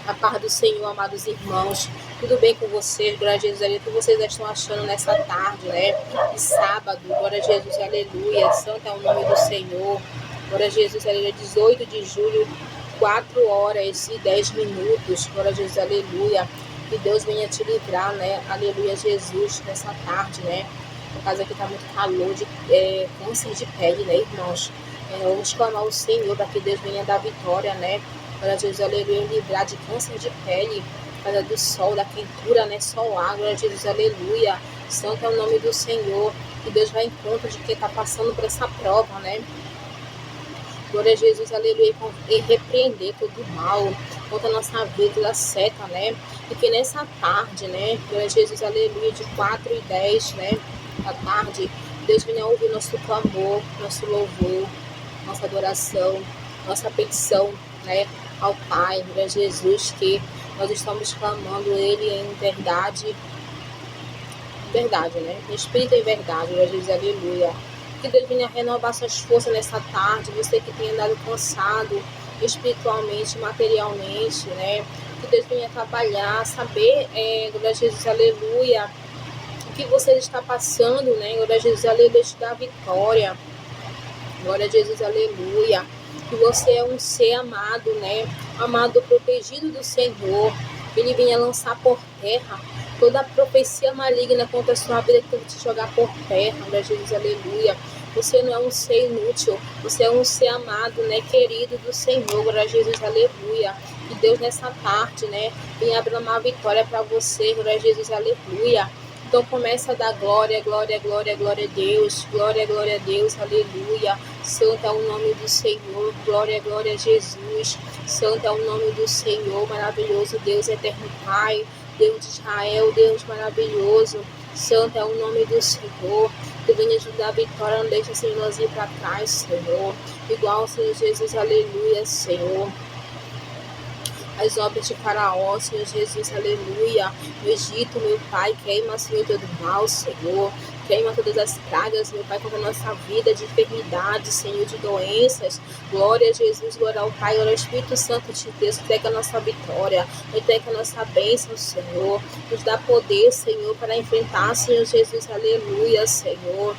A paz do Senhor, amados irmãos, tudo bem com vocês? Glória a Jesus, aleluia. O que vocês estão achando nessa tarde, né? De sábado, glória a Jesus, aleluia. Santo é o nome do Senhor. Glória a Jesus, aleluia. 18 de julho, 4 horas e 10 minutos. Glória a Jesus, aleluia. Que Deus venha te livrar, né? Aleluia, Jesus, nessa tarde, né? Por causa que tá muito calor, de câncer de pele, né, irmãos? Vamos clamar ao Senhor para que Deus venha dar vitória, né? Glória a Jesus, aleluia, livrar de câncer de pele, por causa do sol, da quentura, né? Solar, glória a Jesus, aleluia. Santo é o nome do Senhor. Que Deus vai em conta de quem está passando por essa prova, né? Glória a Jesus, aleluia, e repreender todo o mal contra a nossa vida, toda seta, né? E que nessa tarde, né? Glória a Jesus, aleluia, de 4 e 10, né? Da tarde, Deus venha ouvir nosso clamor, nosso louvor, nossa adoração, nossa petição, né? Ao Pai, glória a Jesus, que nós estamos clamando Ele em verdade, né? Em espírito e verdade, glória a Jesus, aleluia. Que Deus venha renovar suas forças nessa tarde, você que tem andado cansado espiritualmente, materialmente, né? Que Deus venha trabalhar, saber, glória a Jesus, aleluia, o que você está passando, né? Glória a Jesus, aleluia, te dá vitória. Glória a Jesus, aleluia. Que você é um ser amado, né? Amado, protegido do Senhor. Que Ele venha lançar por terra toda a profecia maligna contra a sua vida, que tenta te jogar por terra. Glória a Jesus, aleluia. Você não é um ser inútil. Você é um ser amado, né? Querido do Senhor. Glória a Jesus, aleluia. Que Deus nessa tarde, né? Venha abrir uma vitória para você. Glória a Jesus, aleluia. Então começa a dar glória, glória, glória, glória a Deus, glória, glória a Deus, aleluia. Santo é o nome do Senhor, glória, glória a Jesus. Santo é o nome do Senhor, maravilhoso Deus, eterno Pai, Deus de Israel, Deus maravilhoso. Santo é o nome do Senhor. Que venha ajudar a vitória, não deixa, Senhor, nós ir para trás, Senhor. Igual ao Senhor Jesus, aleluia, Senhor. As obras de Faraó, Senhor Jesus, aleluia. No Egito, meu Pai, queima, Senhor, todo mal, Senhor. Queima todas as pragas, meu Pai, contra a nossa vida, de enfermidade, Senhor, de doenças. Glória a Jesus, glória ao Pai, glória ao Espírito Santo de Deus. Entrega a nossa vitória, entrega a nossa bênção, Senhor. Nos dá poder, Senhor, para enfrentar, Senhor Jesus, aleluia, Senhor.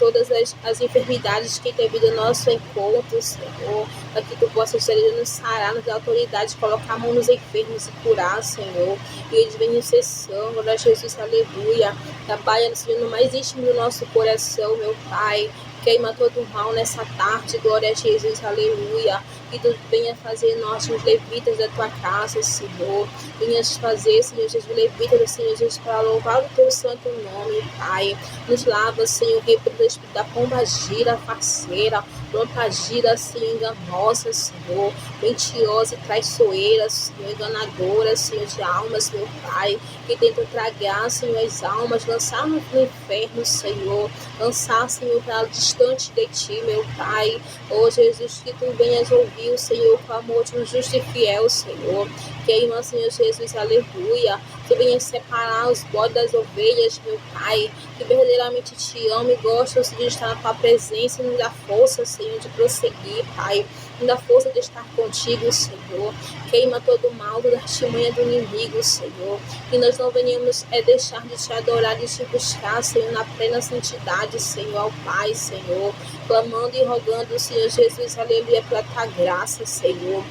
Todas as enfermidades que tem vindo ao nosso encontro, Senhor, para que tu possas, Senhor, nos sarar, nos dar autoridade, colocar a mão nos enfermos e curar, Senhor, e eles venham ser são, glória a Jesus, aleluia. Trabalha, Senhor, no mais íntimo do nosso coração, meu Pai. Queima todo o mal nessa tarde, glória a Jesus, aleluia. Que tu venha fazer nós, os levitas da tua casa, Senhor. Venha fazer, Senhor Jesus, levitas do Senhor Jesus, para louvar o teu santo nome, Pai. Nos lava, Senhor, repreenda o espírito da pomba gira, faceira, planta gira, Senhor, enganosa, Senhor, mentirosa e traiçoeira, Senhor, enganadora, Senhor, de almas, meu Pai, que tenta tragar, Senhor, as almas, lançar no inferno, Senhor, lançar, Senhor, para distante de ti, meu Pai. Oh, Jesus, que tu venhas ouvir, Senhor, o clamor de um justo e fiel, Senhor. Queima, Senhor Jesus, aleluia. Que venha separar os bodes das ovelhas, meu Pai, que verdadeiramente te ama e gosta de estar na tua presença, e nos dá força, Senhor, de prosseguir, Pai. Nos dá força de estar contigo, Senhor. Queima todo o mal, toda a artimanha do inimigo, Senhor. Que nós não venhamos deixar de te adorar, de te buscar, Senhor, na plena santidade, Senhor, ao Pai, Senhor. Clamando e rogando, Senhor Jesus, aleluia, pela tua graça, Senhor.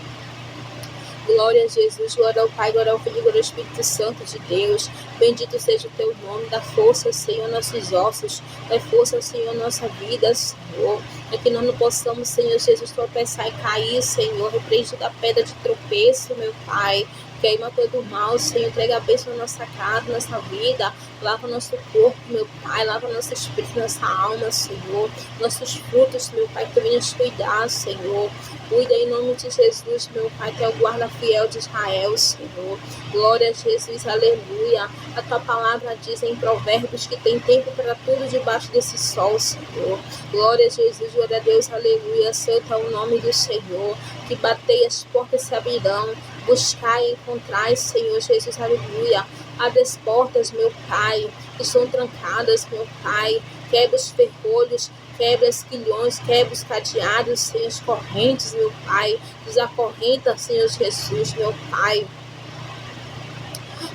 Glória a Jesus, glória ao Pai, glória ao Filho, glória ao Espírito Santo de Deus. Bendito seja o teu nome, dá força, Senhor, nossos ossos, dá força, Senhor, nossa vida, Senhor. É que nós não possamos, Senhor Jesus, tropeçar e cair, Senhor. Repreende toda pedra de tropeço, meu Pai. Queima todo o mal, Senhor. Entrega a bênção na nossa casa, na nossa vida. Lava nosso corpo, meu Pai. Lava nosso espírito, nossa alma, Senhor. Nossos frutos, meu Pai, que tu venhas cuidar, Senhor. Cuida em nome de Jesus, meu Pai, que é o guarda fiel de Israel, Senhor. Glória a Jesus, aleluia. A tua palavra diz em Provérbios que tem tempo para tudo debaixo desse sol, Senhor. Glória a Jesus, glória a Deus, aleluia. Santo é o nome do Senhor. Que batei as portas se abrirão. Buscai e encontrai, Senhor Jesus, aleluia. Abre as portas, meu Pai, que estão trancadas, meu Pai. Quebra os ferrolhos, quebra os quilhões, quebra os cadeados, Senhor, as correntes, meu Pai. Desacorrenta, Senhor Jesus, meu Pai.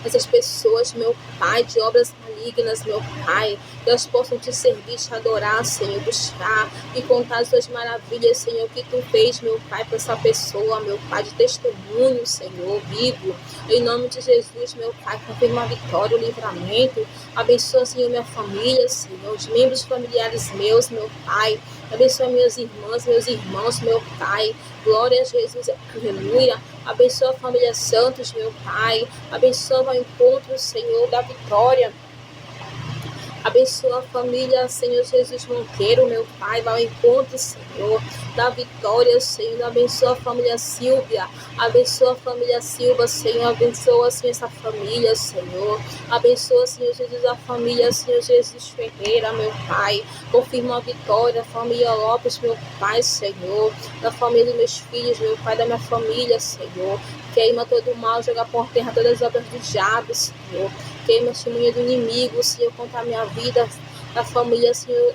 Essas pessoas, meu Pai, de obras malignas, meu Pai, que elas possam te servir, te adorar, Senhor, buscar e contar as tuas maravilhas, Senhor, que tu fez, meu Pai, para essa pessoa, meu Pai, de testemunho, Senhor, vivo. Em nome de Jesus, meu Pai, confirma a vitória, o livramento. Abençoa, Senhor, minha família, Senhor, os membros familiares meus, meu Pai. Abençoa minhas irmãs, meus irmãos, meu Pai. Glória a Jesus, aleluia. Abençoa a família Santos, meu Pai. Abençoa o encontro, Senhor, da vitória. Abençoa a família, Senhor Jesus Monteiro, meu Pai, vai ao encontro, Senhor, da vitória, Senhor. Abençoa a família Silvia, abençoa a família Silva, Senhor. Abençoa, Senhor, essa família, Senhor. Abençoa, Senhor Jesus, a família, Senhor Jesus Ferreira, meu Pai. Confirma a vitória, a família Lopes, meu Pai, Senhor. Da família dos meus filhos, meu Pai, da minha família, Senhor. Queima todo o mal, joga por terra todas as obras do diabo, Senhor. Queima a testemunha do inimigo, Senhor, contra a minha vida, da família, Senhor,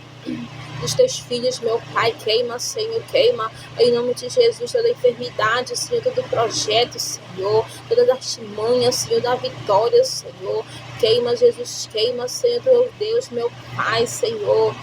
dos teus filhos, meu Pai. Queima, Senhor, queima, em nome de Jesus, toda enfermidade, Senhor, todo projeto, Senhor, todas as artimanhas, Senhor, da vitória, Senhor. Queima, Jesus, queima, Senhor, meu Deus, meu Pai, Senhor.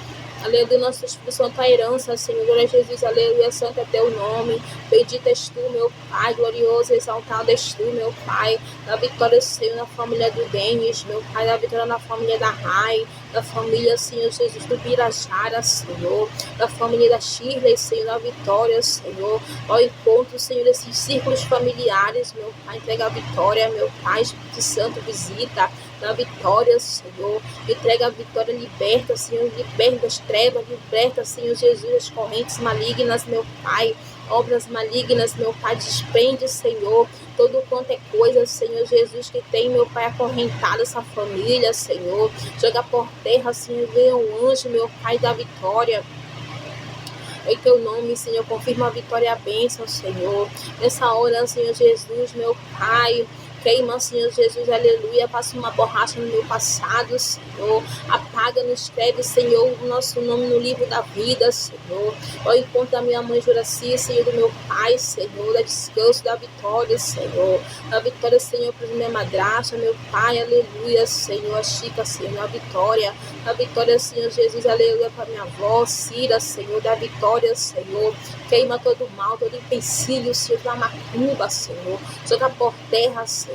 Aleluia, nosso Espírito Santo, a herança, Senhor, glória a Jesus, aleluia, santo é teu nome, bendito és tu, meu Pai, glorioso, exaltado és tu, meu Pai, da vitória, Senhor, na família do Denis, meu Pai, da vitória na família da Rai, da família, Senhor Jesus, do Birajara, Senhor, da família da Shirley, Senhor, da vitória, Senhor, ao encontro, Senhor, desses círculos familiares, meu Pai, entrega a vitória, meu Pai, Espírito Santo, visita, na vitória, Senhor, entrega a vitória, liberta, Senhor, liberta as trevas, liberta, Senhor Jesus, as correntes malignas, meu Pai, obras malignas, meu Pai, desprende, Senhor, todo quanto é coisa, Senhor Jesus, que tem, meu Pai, acorrentado essa família, Senhor, joga por terra, Senhor, venha um anjo, meu Pai, da vitória. Em teu nome, Senhor, confirma a vitória e a bênção, Senhor. Nessa hora, Senhor Jesus, meu Pai, queima, Senhor Jesus, aleluia. Passa uma borracha no meu passado, Senhor. Apaga, nos escreve, Senhor, o nosso nome no livro da vida, Senhor. Ao encontro da minha mãe Juraci, Senhor, do meu Pai, Senhor. Da descanso, da vitória, Senhor. Da vitória, Senhor, para minha madrasta, meu Pai, aleluia, Senhor. A Chica, Senhor, a vitória. Da vitória, Senhor Jesus, aleluia, para minha avó, Cira, Senhor. Da vitória, Senhor. Queima todo mal, todo empecilho, Senhor, da macumba, Senhor. Joga por terra, Senhor.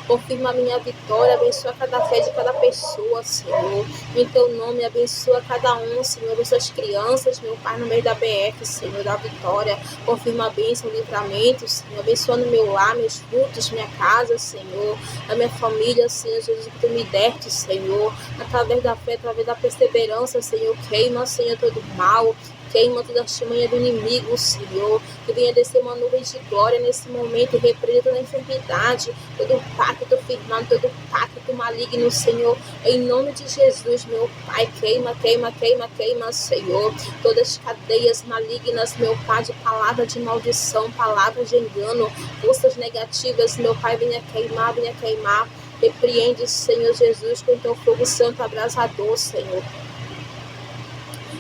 Confirma a minha vitória, abençoa cada fé de cada pessoa, Senhor. Em teu nome, abençoa cada um, Senhor. Abençoa as crianças, meu Pai, no meio da BF, Senhor, da vitória. Confirma a bênção, o livramento, Senhor. Abençoa no meu lar, meus frutos, minha casa, Senhor. A minha família, Senhor Jesus, que tu me deste, Senhor. Através da fé, através da perseverança, Senhor. Queima, Senhor, todo mal. Queima toda a testemunha do inimigo, Senhor, que venha descer uma nuvem de glória nesse momento e repreenda toda a enfermidade, todo pacto firmado, todo pacto maligno, Senhor, em nome de Jesus, meu Pai, queima, queima, queima, queima, Senhor, todas as cadeias malignas, meu Pai, de palavra de maldição, palavra de engano, forças negativas, meu Pai, venha queimar, repreende, Senhor Jesus, com teu fogo santo abrasador, Senhor.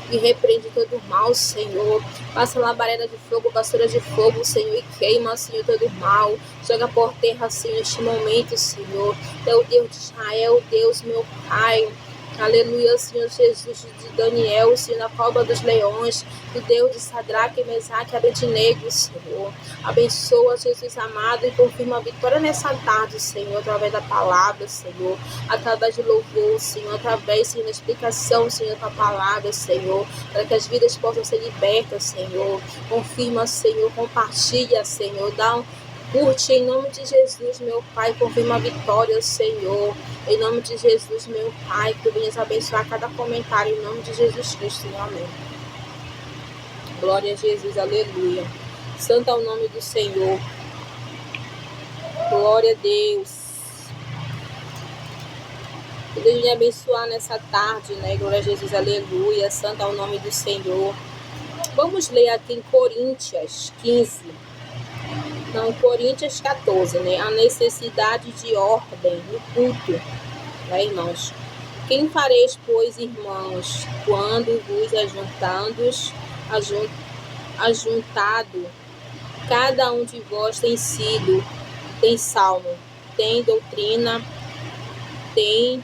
E repreende todo o mal, Senhor. Passa labareda de fogo, vassoura de fogo, Senhor, e queima, Senhor, todo o mal. Joga por terra, Senhor, neste momento, Senhor. É o Deus de Israel, Deus, meu Pai. Aleluia, Senhor Jesus, de Daniel, Senhor, na cova dos leões, do Deus de Sadraque, Mesaque e Abednego, Senhor. Abençoa, Jesus amado, e confirma a vitória nessa tarde, Senhor, através da palavra, Senhor, através de louvor, Senhor, através, Senhor, da explicação, Senhor, da palavra, Senhor, para que as vidas possam ser libertas, Senhor. Confirma, Senhor, compartilha, Senhor, curte em nome de Jesus, meu Pai, confirma a vitória, Senhor. Em nome de Jesus, meu Pai, que tu venhas abençoar cada comentário, em nome de Jesus Cristo, Senhor. Amém. Glória a Jesus, aleluia. Santo é o nome do Senhor. Glória a Deus. Que Deus me abençoar nessa tarde, né? Glória a Jesus, aleluia. Santo é o nome do Senhor. Vamos ler aqui em Coríntios 15. Não, Coríntios 14, né? A necessidade de ordem no culto, né, irmãos? Quem fareis, pois, irmãos, quando vos ajuntado, cada um de vós tem salmo, tem doutrina, tem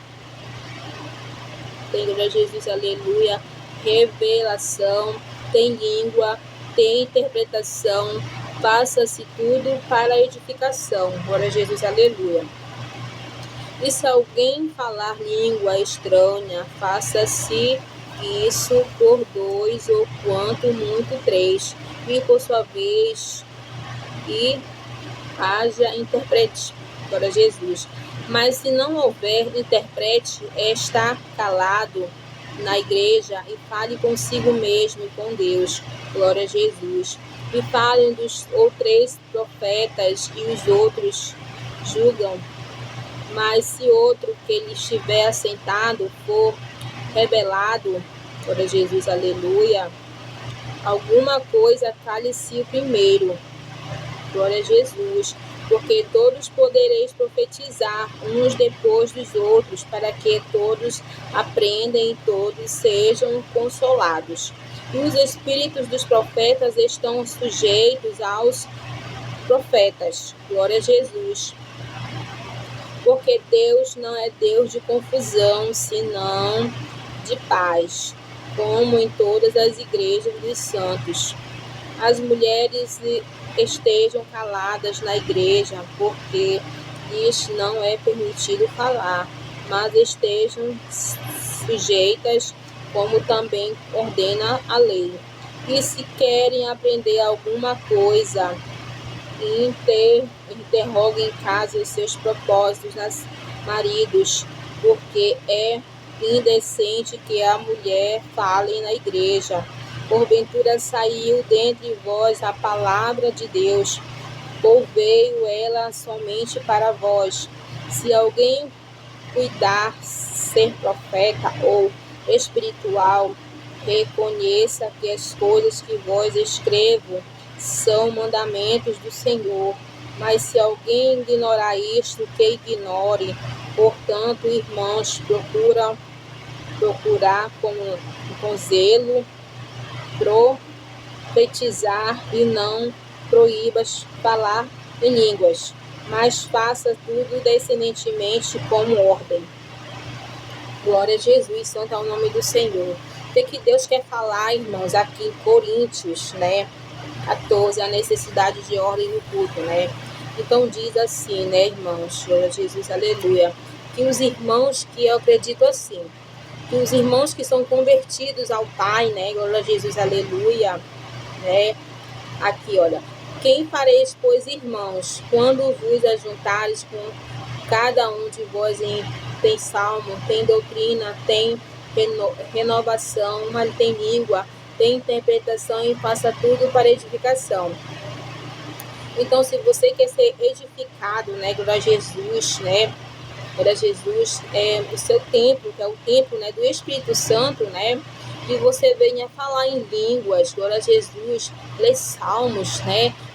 glória a Jesus, aleluia, revelação, tem língua, tem interpretação, faça-se tudo para edificação. Glória a Jesus, aleluia. E se alguém falar língua estranha, faça-se isso por 2 ou quanto muito 3, e por sua vez, e haja intérprete. Glória a Jesus. Mas se não houver intérprete, está calado na igreja e fale consigo mesmo e com Deus. Glória a Jesus. E falem 2 ou 3 profetas e os outros julgam. Mas se outro que lhe estiver assentado for revelado, glória a Jesus, aleluia, alguma coisa, cale-se o primeiro. Glória a Jesus. Porque todos podereis profetizar uns depois dos outros, para que todos aprendam e todos sejam consolados. E os espíritos dos profetas estão sujeitos aos profetas. Glória a Jesus. Porque Deus não é Deus de confusão, senão de paz, como em todas as igrejas dos santos. As mulheres estejam caladas na igreja, porque lhes não é permitido falar, mas estejam sujeitas, como também ordena a lei. E se querem aprender alguma coisa, interroguem em casa os seus propósitos nas maridos, porque é indecente que a mulher fale na igreja. Porventura saiu dentre vós a palavra de Deus, ou veio ela somente para vós? Se alguém cuidar ser profeta ou espiritual, reconheça que as coisas que vos escrevo são mandamentos do Senhor. Mas se alguém ignorar isto, que ignore. Portanto, irmãos, procurar com zelo profetizar, e não proíbas falar em línguas, mas faça tudo decentemente como ordem. Glória a Jesus, santo é o nome do Senhor. O que Deus quer falar, irmãos, aqui em Coríntios, 14, a necessidade de ordem no culto, Então diz assim, irmãos, glória a Jesus, aleluia, que os irmãos, que eu acredito assim, que os irmãos que são convertidos ao Pai, glória a Jesus, aleluia, aqui, olha, quem fareis, pois, irmãos, quando vos ajuntares com cada um de vós tem salmo, tem doutrina, tem renovação, mas tem língua, tem interpretação, e faça tudo para edificação. Então, se você quer ser edificado, glória a Jesus, glória a Jesus, o seu templo, que é o templo, do Espírito Santo, que você venha falar em línguas, glória a Jesus, ler salmos,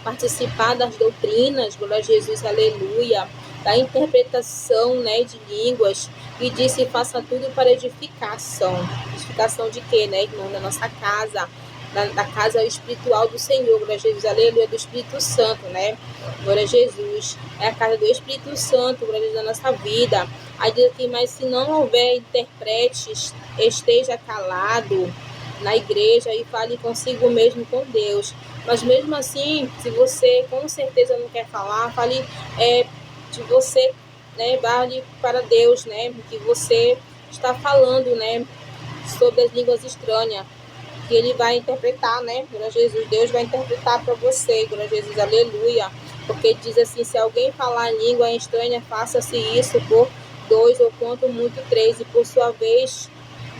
participar das doutrinas, glória a Jesus, aleluia, da interpretação, de línguas, e disse, faça tudo para edificação. Edificação de quê, irmão? Da nossa casa, da casa espiritual do Senhor, glória a Jesus, aleluia, do Espírito Santo, glória a Jesus, é a casa do Espírito Santo, glória a Jesus, da nossa vida. Aí diz aqui, mas se não houver intérpretes, esteja calado na igreja e fale consigo mesmo com Deus. Mas mesmo assim, se você com certeza não quer falar, fale de você, vale para Deus, que você está falando, sobre as línguas estranhas, que ele vai interpretar, glória a Jesus, Deus vai interpretar para você, glória a Jesus, aleluia, porque diz assim, se alguém falar em língua estranha, faça-se isso por 2 ou quanto muito 3, e por sua vez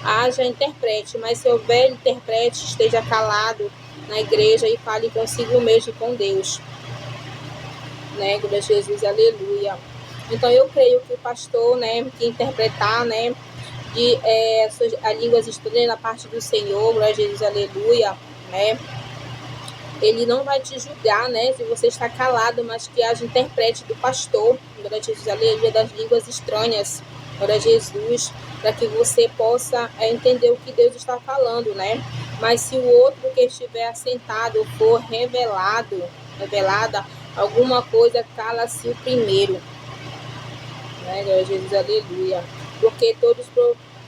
haja intérprete, mas se houver intérprete, esteja calado na igreja e fale consigo mesmo com Deus, glória a Jesus, aleluia. Então eu creio que o pastor, que interpretar, as línguas estranhas na parte do Senhor, glória a Jesus, aleluia, ele não vai te julgar, se você está calado, mas que haja intérprete do pastor, glória a Jesus, aleluia, das línguas estranhas, glória a Jesus, para que você possa entender o que Deus está falando, né? Mas se o outro que estiver assentado for revelada alguma coisa, cala-se o primeiro, né? Glória a Jesus, aleluia. Porque todos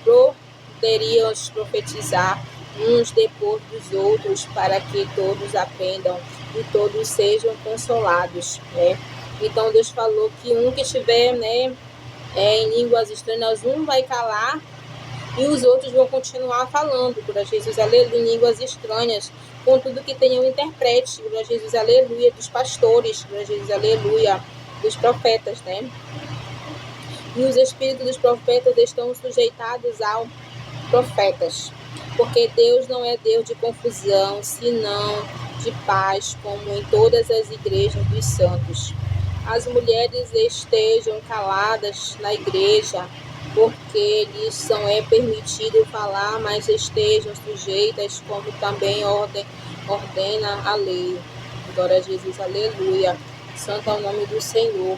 poderiam profetizar uns depois dos outros, para que todos aprendam e todos sejam consolados, né? Então Deus falou que um que estiver, né, em línguas estranhas, um vai calar e os outros vão continuar falando, glória a Jesus, aleluia, em línguas estranhas, contudo que tenham intérprete, glória a Jesus, aleluia, dos pastores, glória a Jesus, aleluia, dos profetas, né? E os espíritos dos profetas estão sujeitados aos profetas, porque Deus não é Deus de confusão, senão de paz, como em todas as igrejas dos santos. As mulheres estejam caladas na igreja, porque lhes é permitido falar, mas estejam sujeitas, como também ordena a lei. Glória a Jesus, aleluia. Santo é o nome do Senhor.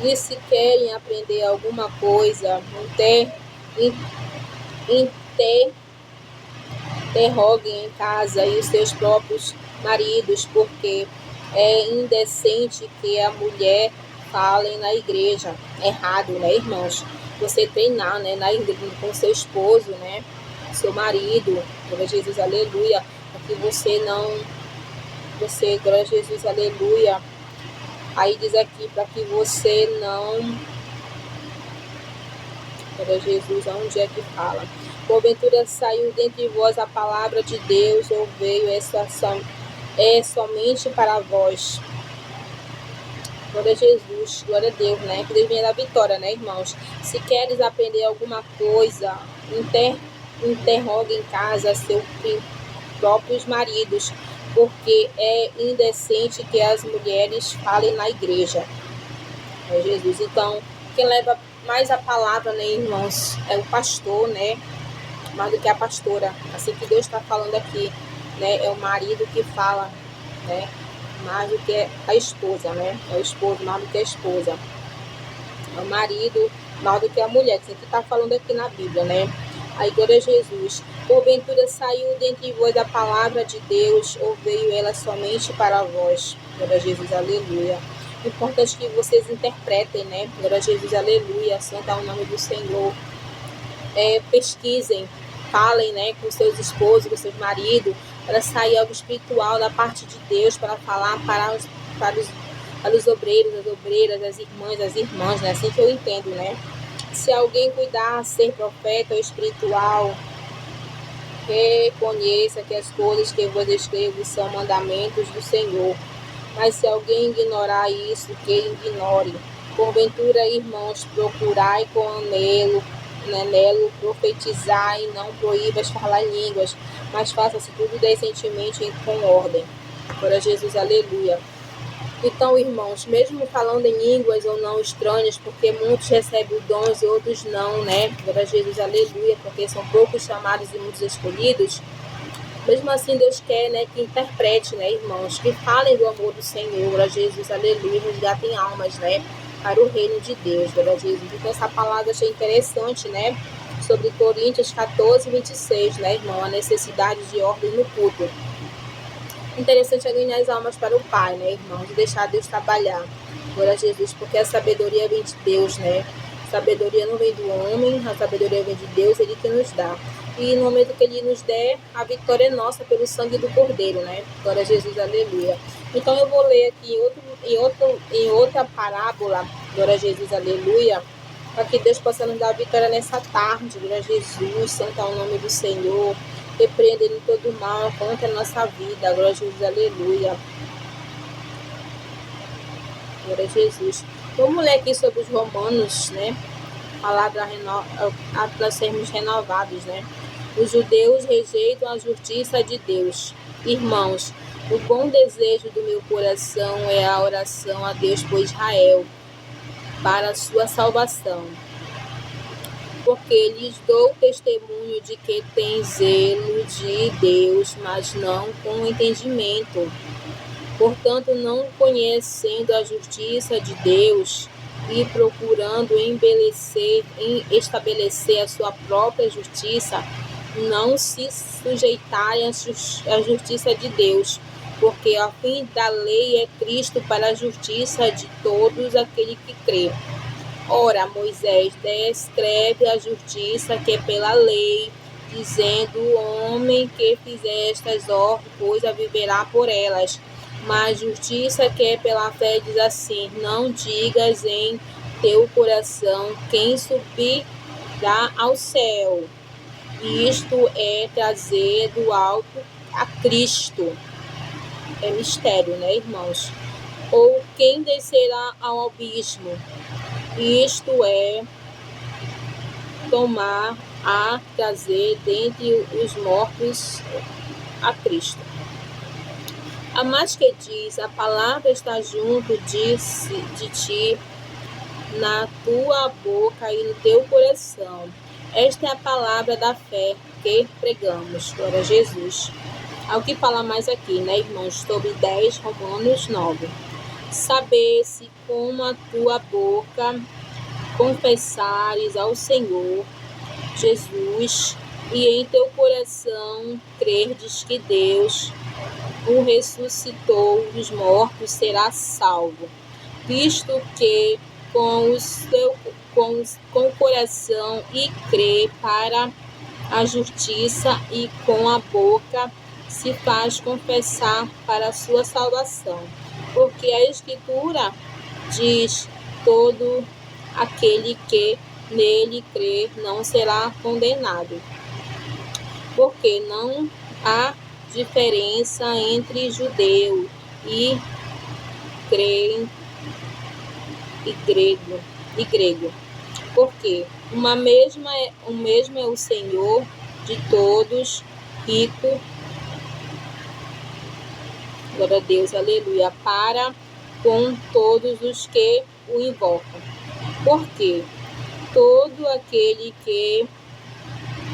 E se querem aprender alguma coisa, interroguem em casa e os seus próprios maridos, porque é indecente que a mulher fale na igreja. Errado, né, irmãos? Você treinar, né, na igreja com seu esposo, né, seu marido, glória a Jesus, aleluia, para que glória a Jesus, aleluia. Aí diz aqui, para que você não, glória a Jesus, aonde é que fala? Porventura saiu dentre vós a palavra de Deus, ou veio essa somente para vós. Glória a Jesus, glória a Deus, né? Que Deus venha da vitória, né, irmãos? Se queres aprender alguma coisa, interrogue em casa seus próprios maridos, porque é indecente que as mulheres falem na igreja. É Jesus. Então, quem leva mais a palavra, né, irmãos, é o pastor, né? Mais do que a pastora. Assim que Deus está falando aqui, né? É o marido que fala, né? Mais do que a esposa, né? É o esposo mais do que a esposa. É o marido mais do que a mulher. Assim que está falando aqui na Bíblia, né? Aí, glória a Jesus. Porventura saiu dentre vós a palavra de Deus, ou veio ela somente para vós? Glória a Jesus, aleluia. Importante que vocês interpretem, né? Glória a Jesus, aleluia. Santo é o nome do Senhor. Pesquisem, falem, né, com seus esposos, com seus maridos, para sair algo espiritual da parte de Deus, para falar para os obreiros, as obreiras, as irmãs, né? Assim que eu entendo, né? Se alguém cuidar ser profeta ou espiritual, reconheça que as coisas que eu vos escrevo são mandamentos do Senhor. Mas se alguém ignorar isso, que ignore. Porventura, irmãos, procurai com anelo profetizar, e não proíbas falar línguas, mas faça-se tudo decentemente e com ordem. Glória a Jesus, aleluia. Então, irmãos, mesmo falando em línguas ou não estranhas, porque muitos recebem dons e outros não, né? Glória a Jesus, aleluia, porque são poucos chamados e muitos escolhidos. Mesmo assim, Deus quer, né, que interprete, né, irmãos, que falem do amor do Senhor, glória a Jesus, aleluia, resgatem almas, né, para o reino de Deus, glória a Jesus. Então, essa palavra eu achei interessante, né, sobre Coríntios 14, 26, né, irmão, a necessidade de ordem no culto. Interessante é ganhar as almas para o Pai, né, irmãos, de deixar Deus trabalhar, glória a Jesus, porque a sabedoria vem de Deus, né, a sabedoria não vem do homem, a sabedoria vem de Deus, Ele que nos dá. E no momento que Ele nos der, a vitória é nossa pelo sangue do Cordeiro, né? Glória a Jesus, aleluia. Então eu vou ler aqui em outra parábola, glória a Jesus, aleluia, para que Deus possa nos dar a vitória nessa tarde, glória a Jesus, santo é o nome do Senhor, repreendendo todo o mal contra a nossa vida, glória a Jesus, aleluia. Glória a Jesus. Vamos ler aqui sobre os Romanos, né? Palavra para sermos renovados, né? Os judeus rejeitam a justiça de Deus. Irmãos, o bom desejo do meu coração é a oração a Deus por Israel, para a sua salvação. Porque lhes dou testemunho de que tem zelo de Deus, mas não com entendimento. Portanto, não conhecendo a justiça de Deus e procurando estabelecer a sua própria justiça, não se sujeitarem à justiça de Deus, porque a fim da lei é Cristo para a justiça de todos aqueles que crê. Ora, Moisés descreve a justiça que é pela lei, dizendo: o homem que fizer estas coisas viverá por elas. Mas justiça que é pela fé diz assim: não digas em teu coração quem subirá ao céu. Isto é trazer do alto a Cristo. É mistério, né, irmãos? Ou quem descerá ao abismo. Isto é tomar a trazer dentre os mortos a Cristo. A mais que diz, a palavra está junto de ti, na tua boca e no teu coração. Esta é a palavra da fé que pregamos. Glória a Jesus. Ao que fala mais aqui, né, irmãos? Sobre 10, Romanos 9. Saber se com a tua boca confessares ao Senhor Jesus e em teu coração crerdes que Deus o ressuscitou dos mortos, será salvo. Visto que com o coração e crê para a justiça e com a boca se faz confessar para a sua salvação. Porque a Escritura diz: todo aquele que nele crê não será condenado. Porque não há diferença entre judeu e grego, porque o mesmo é o Senhor de todos, rico, glória a Deus, aleluia, para com todos os que o invocam. Porque todo aquele que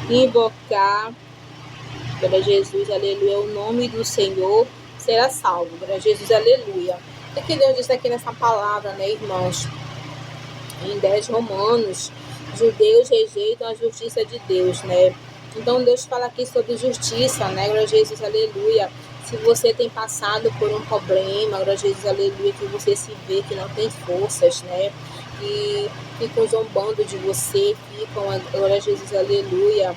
invocar, glória a Jesus, aleluia, o nome do Senhor será salvo. Glória a Jesus, aleluia. O que Deus diz aqui nessa palavra, né, irmãos? Em 10 Romanos, judeus rejeitam a justiça de Deus, né? Então Deus fala aqui sobre justiça, né? Glória a Jesus, aleluia. Se você tem passado por um problema, glória a Jesus, aleluia, que você se vê que não tem forças, né? Que ficam zombando de você, glória a Jesus, aleluia,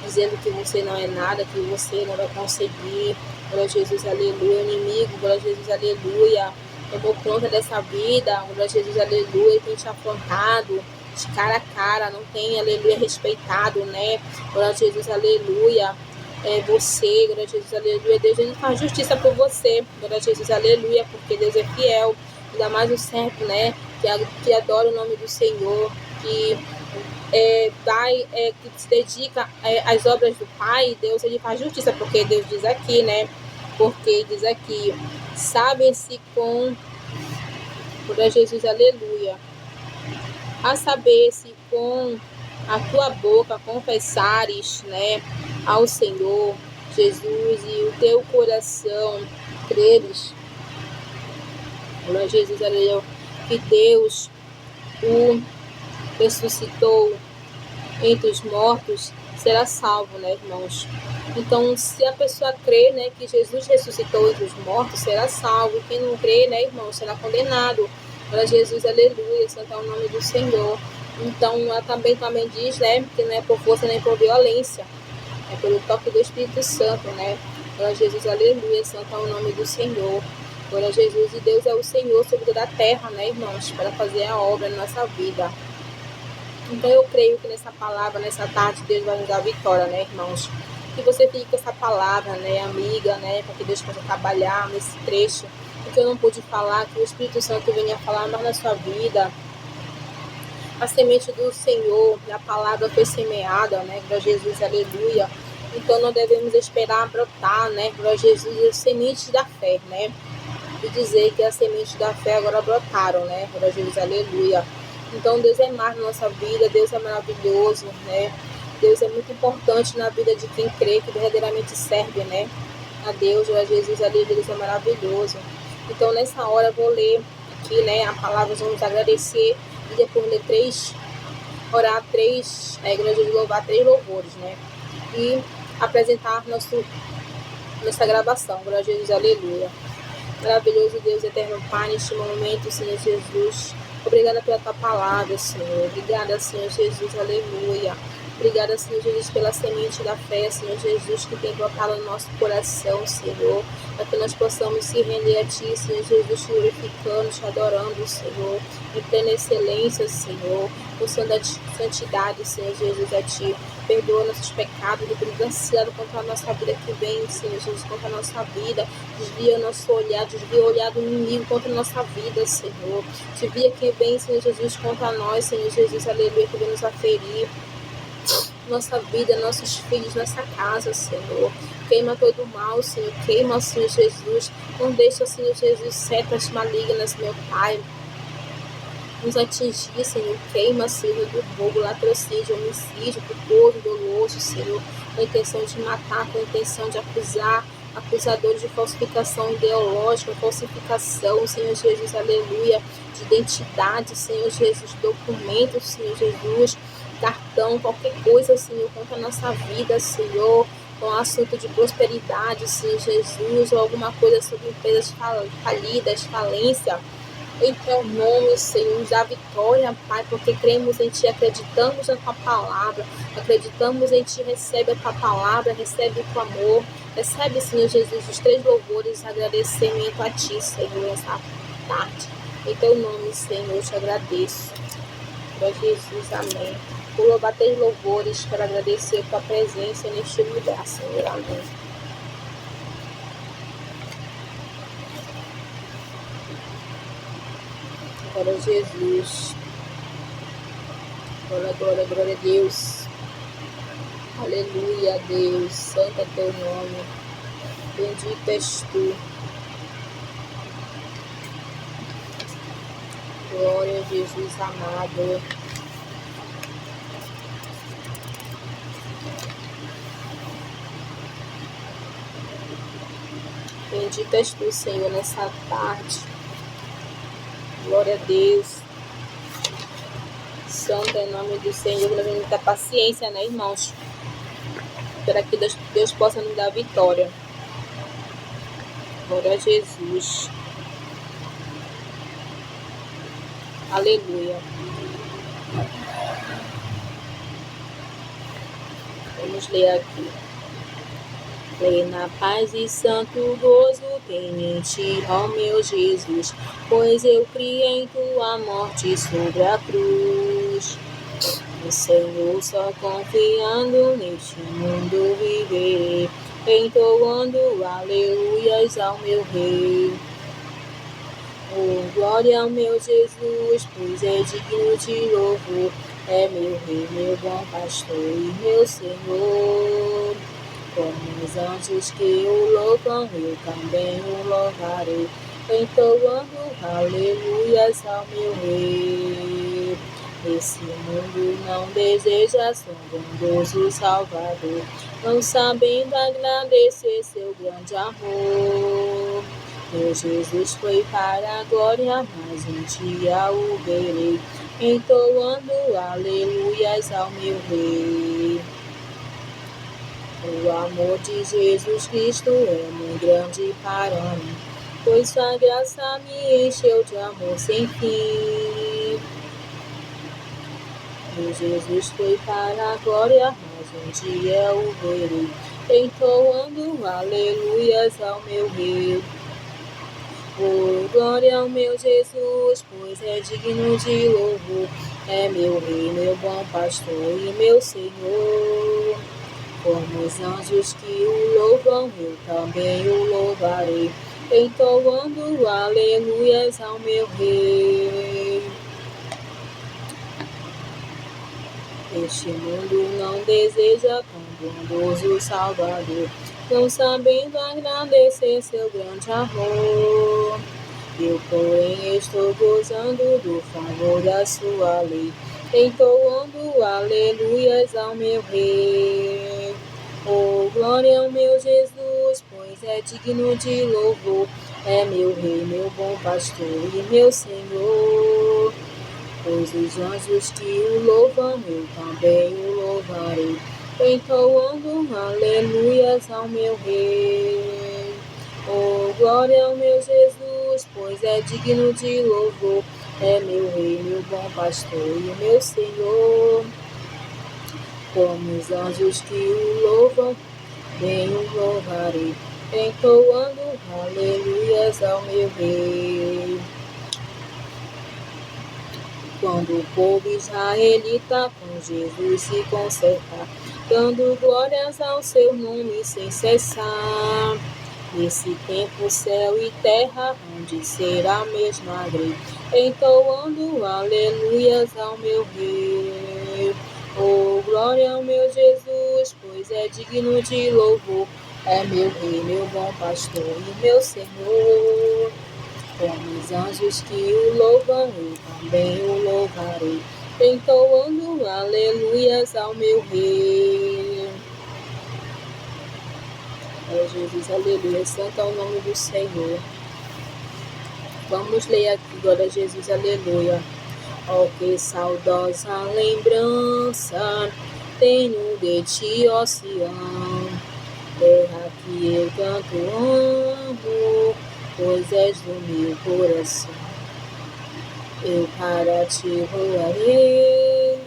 dizendo que você não é nada, que você não vai conseguir, glória a Jesus, aleluia, o inimigo, glória a Jesus, aleluia, tomou conta dessa vida, glória a Jesus, aleluia, tem te afrontado de cara a cara, não tem, aleluia, respeitado, né, glória a Jesus, aleluia, você, glória a Jesus, aleluia, Deus ele faz justiça por você, glória a Jesus, aleluia, porque Deus é fiel, ainda mais o servo, né, que adora o nome do Senhor, que que se dedica às obras do Pai. Deus ele faz justiça, porque Deus diz aqui, né, porque diz aqui, sabem-se com, por Jesus, aleluia, a saber se com a tua boca confessares, né, ao Senhor Jesus e o teu coração creres, Jesus, aleluia, que Deus o ressuscitou entre os mortos, será salvo, né, irmãos? Então, se a pessoa crê, né, que Jesus ressuscitou entre os mortos, será salvo. Quem não crê, né, irmão, será condenado. Para Jesus, aleluia, santo é o nome do Senhor. Então, ela também diz, né, que não é por força nem por violência, é pelo toque do Espírito Santo, né? Para Jesus, aleluia, santo é o nome do Senhor. Glória a Jesus, e Deus é o Senhor sobre toda a terra, né, irmãos, para fazer a obra na nossa vida. Então eu creio que nessa palavra, nessa tarde, Deus vai nos dar vitória, né, irmãos? Que você fique com essa palavra, né, amiga, né, para que Deus possa trabalhar nesse trecho. O que eu não pude falar, que o Espírito Santo venha falar mais na sua vida. A semente do Senhor, a palavra foi semeada, né, para Jesus, aleluia. Então não devemos esperar brotar, né, para Jesus, as sementes da fé, né? E dizer que as sementes da fé agora brotaram, né, para Jesus, aleluia. Então Deus é mais na nossa vida, Deus é maravilhoso, né? Deus é muito importante na vida de quem crê, que verdadeiramente serve, né, a Deus, a Jesus, aleluia, Deus é maravilhoso. Então nessa hora eu vou ler aqui, né, a palavra, vamos agradecer e depois ler orar glória a Deus, louvar 3 louvores, né, e apresentar nossa gravação. Glória a Jesus, aleluia. Maravilhoso Deus, eterno Pai, neste momento, Senhor Jesus, obrigada pela tua palavra, Senhor. Obrigada, Senhor Jesus, aleluia. Obrigada, Senhor Jesus, pela semente da fé, Senhor Jesus, que tem brotado no nosso coração, Senhor, para que nós possamos se render a Ti, Senhor Jesus, te glorificando, te adorando, Senhor, em plena excelência, Senhor, com santidade, Senhor Jesus, a Ti. Perdoa nossos pecados, repreenda contra a nossa vida que vem, Senhor Jesus, contra a nossa vida. Desvia o nosso olhar, desvia o olhar do inimigo contra a nossa vida, Senhor. Desvia quem vem, Senhor Jesus, contra nós, Senhor Jesus, aleluia, que vem nos aferir nossa vida, nossos filhos, nossa casa, Senhor. Queima todo o mal, Senhor. Queima, Senhor Jesus. Não deixa, Senhor Jesus, setas malignas, meu Pai, nos atingir, Senhor. Queima, Senhor, do fogo, latrocínio, homicídio, culposo, doloso, Senhor, com a intenção de matar, com a intenção de acusar, acusadores de falsificação ideológica, falsificação, Senhor Jesus, aleluia, de identidade, Senhor Jesus, documentos, Senhor Jesus, cartão, qualquer coisa, Senhor, contra a nossa vida, Senhor, com assunto de prosperidade, Senhor Jesus, ou alguma coisa sobre empresas falidas, falência. Em teu nome, Senhor, nos dá vitória, Pai, porque cremos em Ti, acreditamos na Tua palavra, acreditamos em Ti, recebe a Tua palavra, recebe o Teu amor, recebe, Senhor Jesus, os 3 louvores, agradecimento a Ti, Senhor, essa tarde. Em Teu nome, Senhor, eu te agradeço. Para Jesus, amém. Vou louvar 3 louvores para agradecer a Tua presença neste lugar, Senhor, amém. Glória a Jesus. Glória a Deus. Aleluia, Deus. Santo é teu nome. Bendito és tu. Glória a Jesus amado. Bendito és tu, Senhor, nessa tarde. Glória a Deus. Santo é o nome do Senhor. Nós vamos ter paciência, né, irmãos? Para que Deus possa nos dar vitória. Glória a Jesus. Aleluia. Vamos ler aqui. Plena paz e santo gozo tem em Ti, ó meu Jesus, pois eu criei em Tua morte sobre a cruz. O Senhor, só confiando neste mundo viver, entoando aleluias ao meu Rei. Oh, glória ao meu Jesus, pois é digno de louvor, é meu Rei, meu bom pastor e meu Senhor. Como os anjos que o louvam, eu também o louvarei, entoando aleluias ao meu Rei. Esse mundo não deseja seu bondoso Salvador, não sabendo agradecer seu grande amor. Meu Jesus foi para a glória, mas um dia o verei, entoando aleluias ao meu Rei. O amor de Jesus Cristo é muito grande para mim, pois sua graça me encheu de amor sem fim. Meu Jesus foi para a glória, mas um dia o verei, entoando aleluias ao meu Rei. Oh, glória ao meu Jesus, pois é digno de louvor, é meu Rei, meu bom pastor e meu Senhor. Como os anjos que o louvam, eu também o louvarei, entoando aleluias ao meu Rei. Este mundo não deseja tão bondoso Salvador, não sabendo agradecer seu grande amor. Eu, porém, estou gozando do favor da sua lei, entoando aleluias ao meu Rei. Oh, glória ao meu Jesus, pois é digno de louvor, é meu Rei, meu bom pastor e meu Senhor. Pois os anjos que o louvam, eu também o louvarei, entoando aleluias ao meu Rei. Oh, glória ao meu Jesus, pois é digno de louvor, é meu Rei, meu bom pastor e meu Senhor. Como os anjos que o louvam, bem o louvarei, entoando aleluias ao meu Rei. Quando o povo israelita com Jesus se consertar, dando glórias ao seu nome sem cessar. Nesse tempo, céu e terra hão de ser a mesma grei, entoando aleluias ao meu Rei. Oh, glória ao meu Jesus, pois é digno de louvor, é meu Rei, meu bom pastor e meu Senhor. Como os anjos que o louvam, eu também o louvarei, entoando aleluias ao meu Rei. É Jesus, aleluia, santo é o nome do Senhor. Vamos ler aqui, glória a Jesus, aleluia. Oh, que saudosa lembrança tenho de ti, ó Sião, terra que eu tanto amo, pois és do meu coração. Eu para ti voarei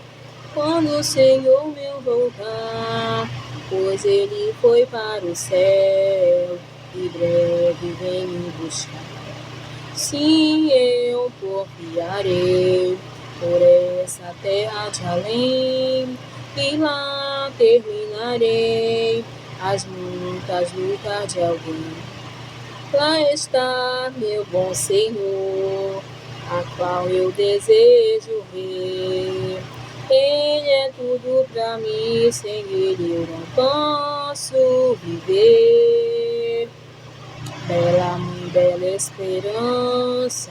quando o Senhor meu voltar, pois ele foi para o céu e breve vem me buscar. Sim, eu confiarei por essa terra de além, e lá terminarei as muitas lutas de alguém. Lá está meu bom Senhor, a qual eu desejo ver. Ele é tudo pra mim, sem ele eu não posso viver. Bela mãe, bela esperança,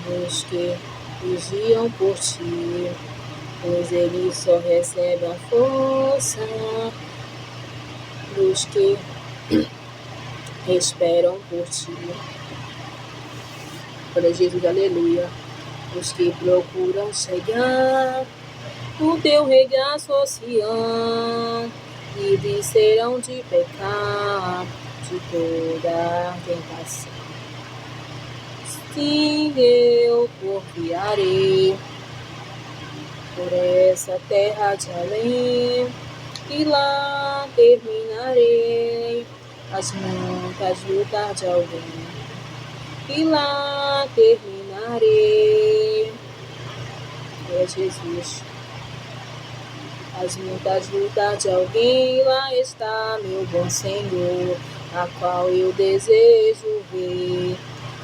dos que vigiam por ti, pois eles só recebem a força dos que esperam por ti. Para Jesus, aleluia. Os que procuram chegar no teu regaço, Sião, livres serão de pecar, de toda tentação. Sim, eu confiarei por essa terra de além, e lá terminarei as muitas lutas de alguém. E lá terminarei, é Jesus, as muitas lutas de alguém. Lá está meu bom Senhor, a qual eu desejo ver.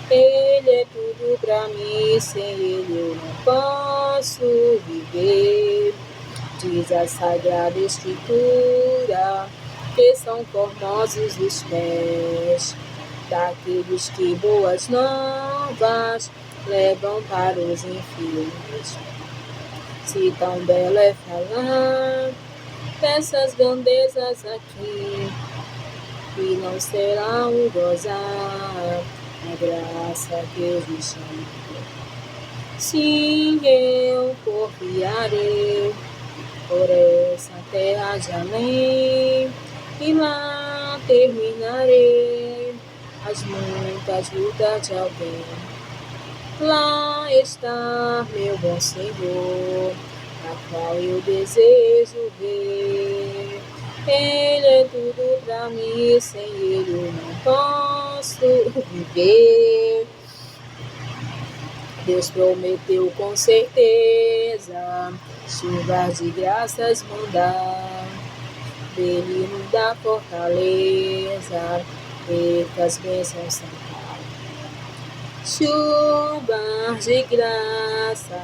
Ele é tudo pra mim, sem ele eu não posso viver. Diz a Sagrada Escritura que são formosos os pés daqueles que boas novas levam para os enfios. Se tão belo é falar dessas grandezas aqui, e não será um gozar a graça que existe. Sim, eu confiarei por essa terra de além, e lá terminarei as muitas lutas de alguém. Lá está meu bom Senhor, a qual eu desejo ver. Ele é tudo pra mim, sem ele eu não posso viver. Deus prometeu com certeza chuvas de graças mandar, dele nos dá fortaleza, ricas bênçãos são. Chuvas de graça,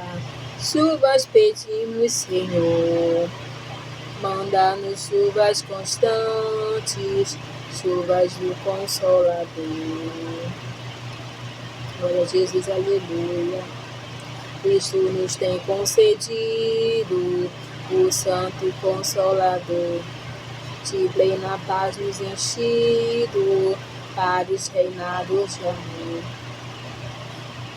chuvas pedimos, Senhor. Manda-nos chuvas constantes, chuvas do Consolador. Glória a Jesus, aleluia. Cristo nos tem concedido o Santo Consolador, de plena paz nos enchido, para os reinados de amor.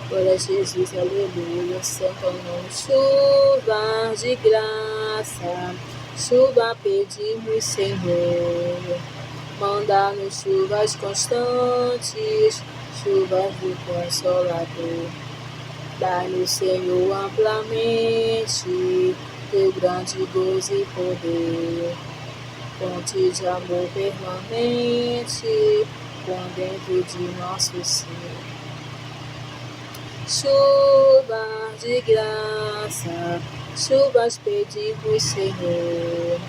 Glória a Jesus, aleluia, santo é o nome. Chuva de graça, chuva pedimos, Senhor. Manda-nos chuvas constantes, chuvas do Consolador. Dai-nos, Senhor, amplamente teu grande gozo e poder. Fonte de amor permanente, com dentro de nosso ser. Chuva de graça, chuvas pedimos, Senhor.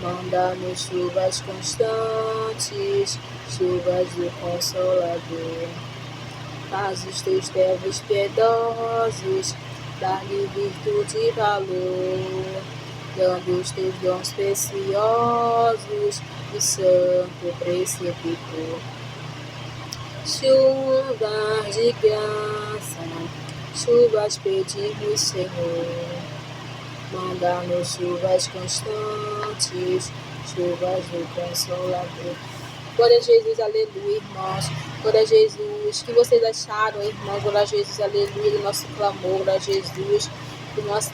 Manda-nos chuvas constantes, chuvas do Consolador. Faz os teus servos piedosos, dar-lhe virtude e valor, dando os teus dons preciosos, o santo preceptor. Chuvas de graça, chuvas pedimos, Senhor. Manda-nos chuvas constantes, chuvas do Consolador. Glória a Jesus, aleluia, irmãos. Glória a Jesus. O que vocês acharam, irmãos? Glória a Jesus, aleluia, do nosso clamor. Glória a Jesus, do nosso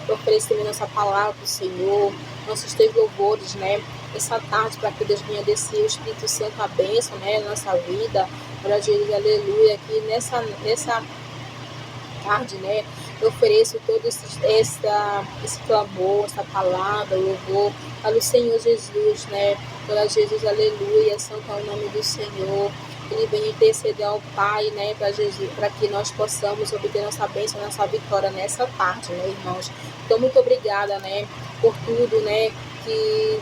oferecimento, nossa palavra do Senhor, nossos teus louvores, né? Essa tarde, para que Deus venha descer o Espírito Santo, a bênção, né? Na nossa vida. Glória a Jesus, aleluia. Aqui nessa tarde, né? Eu ofereço todo esse clamor, essa palavra, louvor para o Senhor Jesus, né? Glória a Jesus, aleluia, santo é o nome do Senhor. Ele vem interceder ao Pai, né, para Jesus, para que nós possamos obter nossa bênção, nossa vitória nessa tarde, né, irmãos? Então, muito obrigada, né, por tudo, né, que...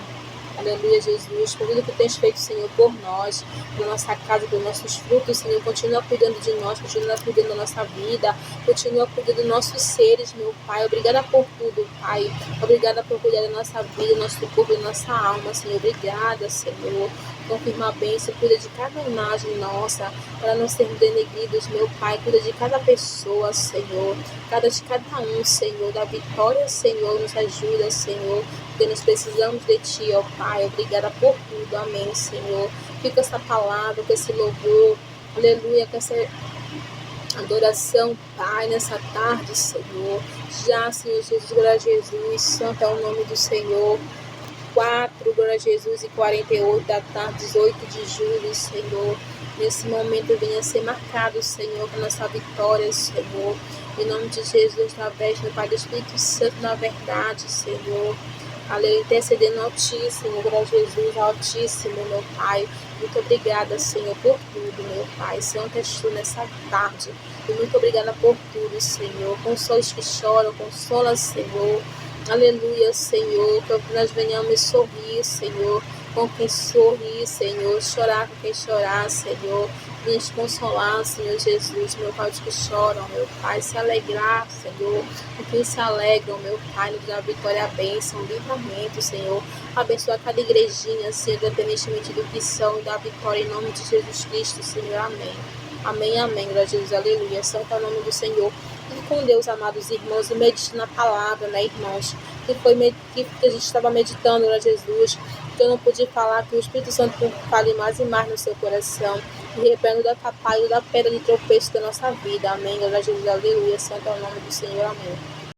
Aleluia, Jesus, por tudo que tens feito, Senhor, por nós, por nossa casa, por nossos frutos, Senhor, continua cuidando de nós, continua cuidando da nossa vida, continua cuidando dos nossos seres, meu Pai. Obrigada por tudo, Pai. Obrigada por cuidar da nossa vida, nosso corpo, da nossa alma, Senhor. Obrigada, Senhor. Confirma a bênção, cuida de cada imagem nossa, para não sermos denegridos, meu Pai. Cuida de cada pessoa, Senhor. De cada um, Senhor. Da vitória, Senhor. Nos ajuda, Senhor. Porque nós precisamos de Ti, ó Pai. Obrigada por tudo. Amém, Senhor. Fica essa palavra, com esse louvor. Aleluia, com essa adoração, Pai, nessa tarde, Senhor. Já, Senhor Jesus, glória a Jesus. Santo é o nome do Senhor. 4, glória a Jesus, e 48 da tarde, 18 de julho, Senhor. Nesse momento venha ser marcado, Senhor, com nossa vitória, Senhor. Em nome de Jesus, através do Pai do Espírito Santo, na verdade, Senhor. Aleluia, intercedendo Altíssimo, glória a Jesus, Altíssimo, meu Pai. Muito obrigada, Senhor, por tudo, meu Pai. Santo és Tu nessa tarde. E muito obrigada por tudo, Senhor. Consola os que choram, consola, Senhor. Aleluia, Senhor, que nós venhamos sorrir, Senhor, com quem sorrir, Senhor, chorar com quem chorar, Senhor, nos consolar, Senhor Jesus, meu Pai, os que choram, meu Pai, se alegrar, Senhor, com quem se alegram, meu Pai, nos dá vitória, a bênção, livramento, Senhor, abençoa cada igrejinha, Senhor, independentemente do que são, e dá vitória em nome de Jesus Cristo, Senhor, amém. Amém, amém, glória a Jesus, aleluia, santo é o nome do Senhor. E com Deus, amados irmãos, e medite na palavra, né, irmãos, que a gente estava meditando, glória a Jesus, que eu não pude falar, que o Espírito Santo fale mais e mais no seu coração, e repreenda da capaz da pedra de tropeço da nossa vida, amém, glória a Jesus, aleluia, santo é o nome do Senhor, amém.